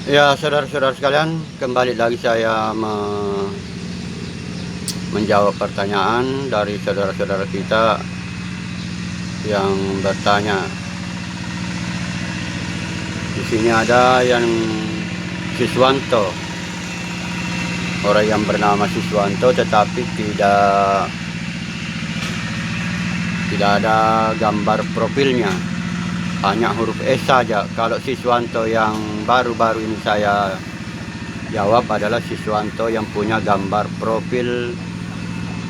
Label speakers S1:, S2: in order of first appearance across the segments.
S1: Ya, saudara-saudara sekalian, kembali lagi saya menjawab pertanyaan dari saudara-saudara kita yang bertanya. Di sini ada yang Siswanto, orang yang bernama Siswanto, tetapi tidak ada gambar profilnya, hanya huruf S saja. Kalau Siswanto yang baru-baru ini saya jawab adalah Siswanto yang punya gambar profil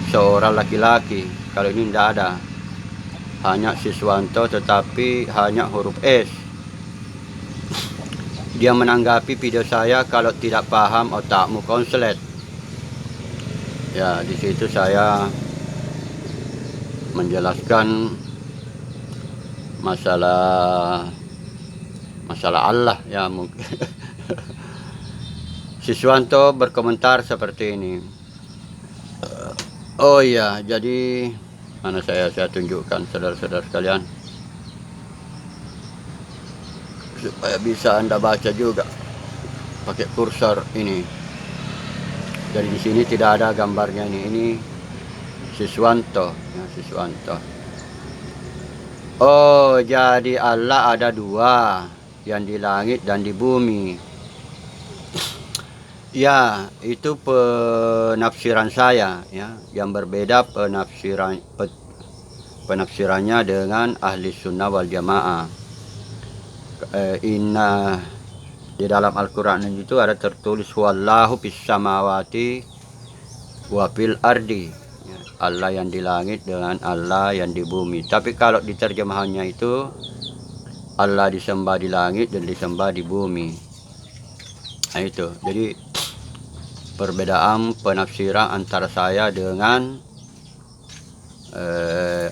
S1: seorang laki-laki. Kalau ini tidak ada, hanya Siswanto tetapi hanya huruf S. Dia menanggapi video saya, kalau tidak paham otakmu konslet. Ya, di situ saya menjelaskan masalah Allah ya mungkin. Siswanto berkomentar seperti ini. Oh iya, jadi mana saya tunjukkan saudara-saudara sekalian supaya bisa Anda baca juga pakai kursor ini. Jadi di sini tidak ada gambarnya ini Siswanto ya, Siswanto. Oh, jadi Allah ada dua, yang di langit dan di bumi. Ya, itu penafsiran saya ya, yang berbeda penafsirannya dengan ahli sunnah wal jamaah. Inna di dalam Al-Quran itu ada tertulis wallahu fis samawati wa fil ardi ya, Allah yang di langit dengan Allah yang di bumi. Tapi kalau di terjemahannya itu Allah disembah di langit dan disembah di bumi. Nah itu, jadi perbedaan penafsiran antara saya dengan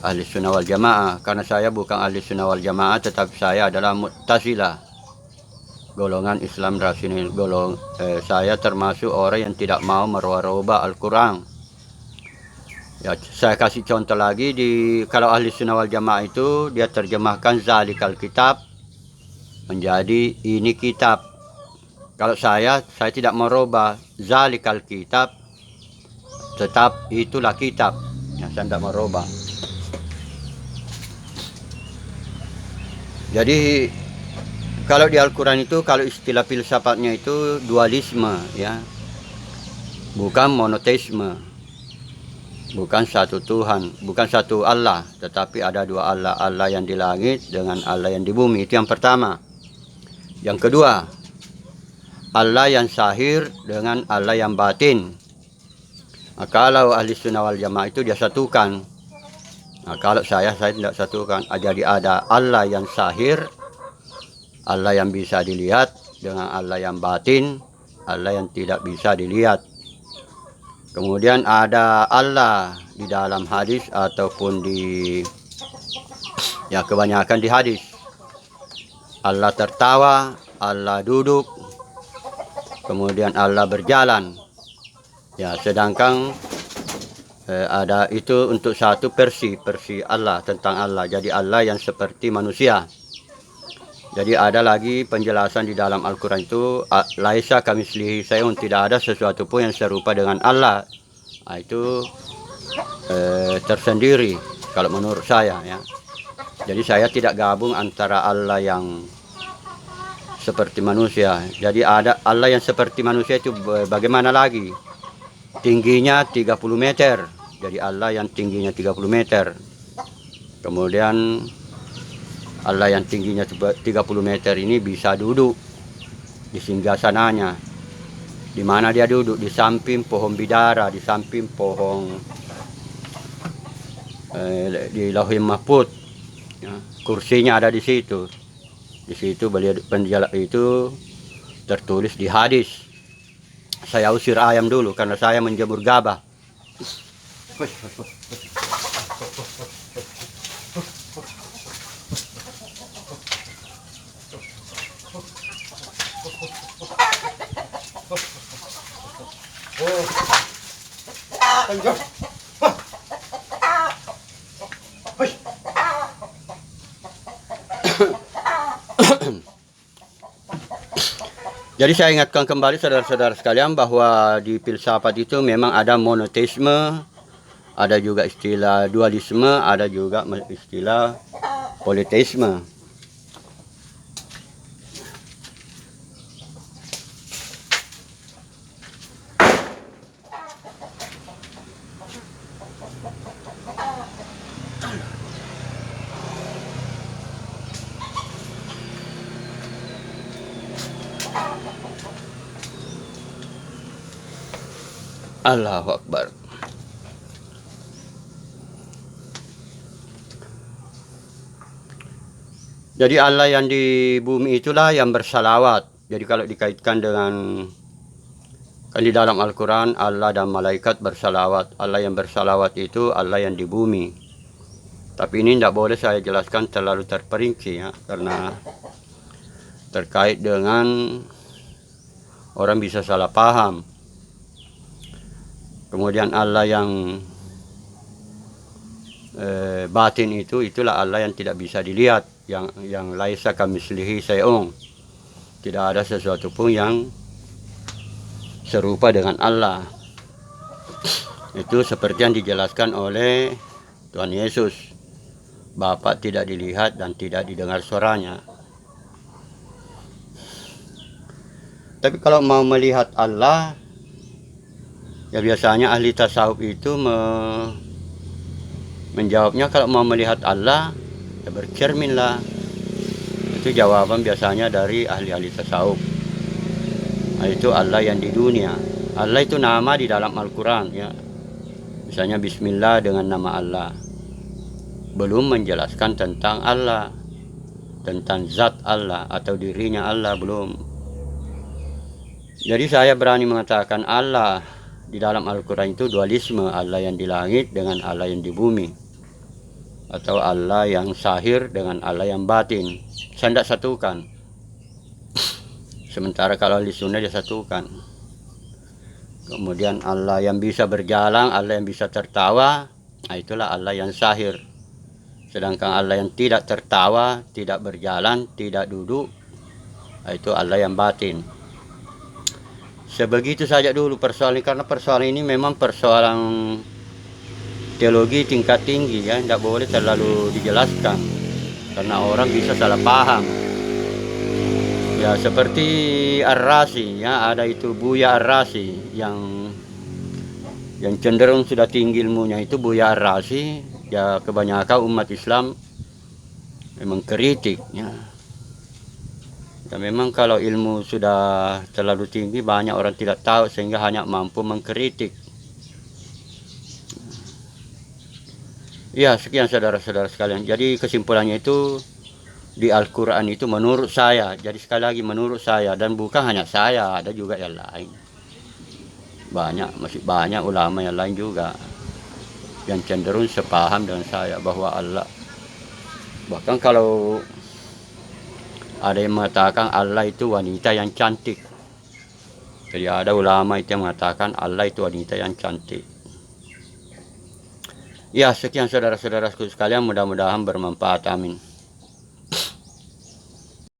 S1: ahli sunnah wal jamaah. Karena saya bukan ahli sunnah wal jamaah, tetapi saya adalah Mu'tazilah, golongan Islam rasional. Saya termasuk orang yang tidak mau merubah Al-Quran. Ya, saya kasih contoh lagi, kalau ahli sunnah wal jamaah itu dia terjemahkan zalikal kitab menjadi ini kitab. Kalau saya tidak merubah zalikal kitab, tetap itulah kitab. Ya, saya tidak merubah. Jadi kalau di Al-Quran itu, kalau istilah filsafatnya itu dualisme ya, bukan monoteisme, bukan satu Tuhan, bukan satu Allah, tetapi ada dua Allah, Allah yang di langit dengan Allah yang di bumi. Itu yang pertama. Yang kedua, Allah yang zahir dengan Allah yang batin. Nah, kalau ahli sunnah wal jamaah itu dia satukan. Nah, kalau saya tidak satukan. Jadi ada Allah yang zahir, Allah yang bisa dilihat, dengan Allah yang batin, Allah yang tidak bisa dilihat. Kemudian ada Allah di dalam hadis ataupun ya kebanyakan di hadis. Allah tertawa, Allah duduk, kemudian Allah berjalan. Ya, sedangkan ada itu untuk satu versi Allah tentang Allah. Jadi Allah yang seperti manusia. Jadi ada lagi penjelasan di dalam Al-Quran itu, laisa kamitslihi syai'un, tidak ada sesuatu pun yang serupa dengan Allah. Nah, itu tersendiri kalau menurut saya ya. Jadi saya tidak gabung antara Allah yang seperti manusia. Jadi ada Allah yang seperti manusia itu bagaimana lagi? Tingginya 30 meter. Jadi Allah yang tingginya 30 meter. Kemudian Allah yang tingginya 30 meter ini bisa duduk di singgasananya. Di mana dia duduk? Di samping pohon bidara, di samping pohon di Lauhul Mahfuz. Ya, kursinya ada di situ. Di situ beliau penjelasan itu tertulis di hadis. Saya usir ayam dulu karena saya menjemur gabah. Jadi saya ingatkan kembali saudara-saudara sekalian bahwa di filsafat itu memang ada monoteisme, ada juga istilah dualisme, ada juga istilah politeisme. Allahu Akbar. Jadi Allah yang di bumi itulah yang bersalawat. Jadi kalau dikaitkan dengan kan di dalam Al-Quran Allah dan malaikat bersalawat. Allah yang bersalawat itu Allah yang di bumi. Tapi ini tidak boleh saya jelaskan terlalu terperinci ya, karena terkait dengan orang bisa salah paham. Kemudian Allah yang batin itulah Allah yang tidak bisa dilihat, yang laisa kamitslihi syai'un. Tidak ada sesuatu pun yang serupa dengan Allah. Itu seperti yang dijelaskan oleh Tuhan Yesus. Bapa tidak dilihat dan tidak didengar suaranya. Tapi kalau mau melihat Allah, ya biasanya ahli tasawuf itu menjawabnya kalau mau melihat Allah, ya bercerminlah. Itu jawaban biasanya dari ahli-ahli tasawuf. Nah, itu Allah yang di dunia. Allah itu nama di dalam Al-Quran ya. Misalnya Bismillah dengan nama Allah. Belum menjelaskan tentang Allah, tentang zat Allah atau dirinya Allah, belum. Jadi saya berani mengatakan Allah di dalam Al-Quran itu dualisme, Allah yang di langit dengan Allah yang di bumi, atau Allah yang zahir dengan Allah yang batin. Saya tidak satukan. Sementara kalau di sunnah dia satukan. Kemudian Allah yang bisa berjalan, Allah yang bisa tertawa, nah itulah Allah yang zahir. Sedangkan Allah yang tidak tertawa, tidak berjalan, tidak duduk, nah itu Allah yang batin. Sebegitu saja dulu persoalan, karena persoalan ini memang persoalan teologi tingkat tinggi ya, tidak boleh terlalu dijelaskan karena orang bisa salah paham. Ya seperti Ar-Razi ya, ada itu Buya Ar-Razi yang cenderung sudah tinggi ilmunya, itu Buya Ar-Razi ya. Kebanyakan umat Islam memang kritik ya. Ya memang kalau ilmu sudah terlalu tinggi, banyak orang tidak tahu sehingga hanya mampu mengkritik. Ya sekian saudara-saudara sekalian. Jadi kesimpulannya itu di Al-Quran itu menurut saya, jadi sekali lagi menurut saya, dan bukan hanya saya, ada juga yang lain. Masih banyak ulama yang lain juga yang cenderung sepaham dengan saya bahwa Allah. Bahkan kalau ada yang mengatakan Allah itu wanita yang cantik. Jadi ada ulama itu yang mengatakan Allah itu wanita yang cantik. Ya sekian saudara-saudaraku sekalian, mudah-mudahan bermanfaat, amin.